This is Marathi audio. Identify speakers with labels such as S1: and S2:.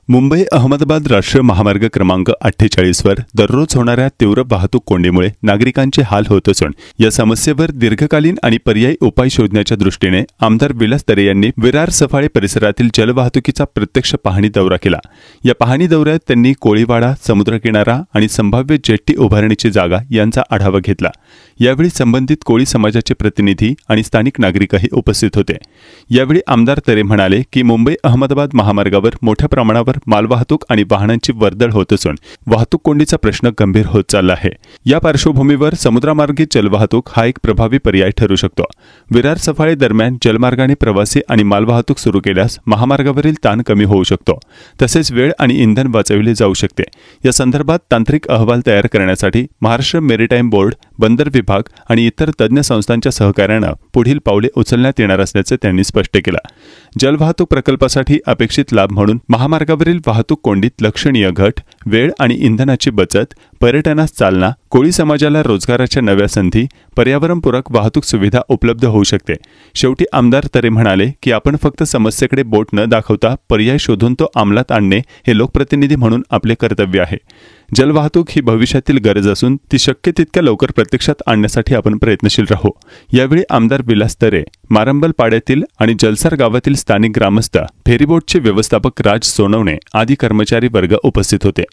S1: मुंबई अहमदाबाद राष्ट्रीय महामार्ग क्रमांक 48 वर दररोज होणाऱ्या तीव्र वाहतूक कोंडीमुळे नागरिकांचे हाल होत असून या समस्येवर दीर्घकालीन आणि पर्यायी उपाय शोधण्याच्या दृष्टीने आमदार विलास दरे यांनी विरार सफाळे परिसरातील जलवाहतुकीचा प्रत्यक्ष पाहणी दौरा केला। या पाहणी दौऱ्यात त्यांनी कोळीवाडा, समुद्रकिनारा आणि संभाव्य जेट्टी उभारणीची जागा यांचा आढावा घेतला। यावेळी संबंधित कोळी समाजाचे प्रतिनिधी आणि स्थानिक नागरिकही उपस्थित होते। यावेळी आमदार दरे म्हणाले की मुंबई अहमदाबाद महामार्गावर मोठ्या प्रमाणावर मालवाहतूक आणि वाहनांची वर्दळ होत असून वाहतूक कोंडीचा प्रश्न गंभीर होत चालला आहे। या पार्श्वभूमीवर समुद्रमार्गी जलवाहतूक हा एक प्रभावी पर्याय ठरू शकतो। विरार सफाळे दरम्यान जलमार्गाने प्रवासी आणि मालवाहतूक सुरू केल्यास महामार्गावरील ताण कमी होऊ शकतो, तसेच वेळ आणि इंधन वाचविले जाऊ शकते। या संदर्भात तांत्रिक अहवाल तयार करण्यासाठी महाराष्ट्र मेरीटाईम बोर्ड, बंदर विभाग आणि इतर तज्ञ संस्थांच्या सहकार्याने पुढील पावले उचलण्यात येणार असल्याचे त्यांनी स्पष्ट केले। जलवाहतूक प्रकल्पासाठी अपेक्षित लाभ म्हणून महामार्गावरील वाहतूक कोंडीत लक्षणीय घट, वेळ आणि इंधनाची बचत, पर्यटनास चालना, कोळी समाजाला रोजगाराच्या नव्या संधी, पर्यावरणपूरक वाहतूक सुविधा उपलब्ध होऊ शकते। शेवटी आमदार दरे म्हणाले की आपण फक्त समस्येकडे बोट न दाखवता पर्याय शोधून तो अंमलात आणणे हे लोकप्रतिनिधी म्हणून आपले कर्तव्य आहे। जलवाहतूक ही भविष्यातील गरज असून ती शक्य तितक्या लवकर प्रत्यक्षात आणण्यासाठी आपण प्रयत्नशील राहू। यावेळी आमदार विलास दरे, मारंबल पाड्यातील आणि जलसार गावातील स्थानिक ग्रामस्थ, फेरीबोटचे व्यवस्थापक राज सोनवणे आदी कर्मचारी वर्ग उपस्थित होते।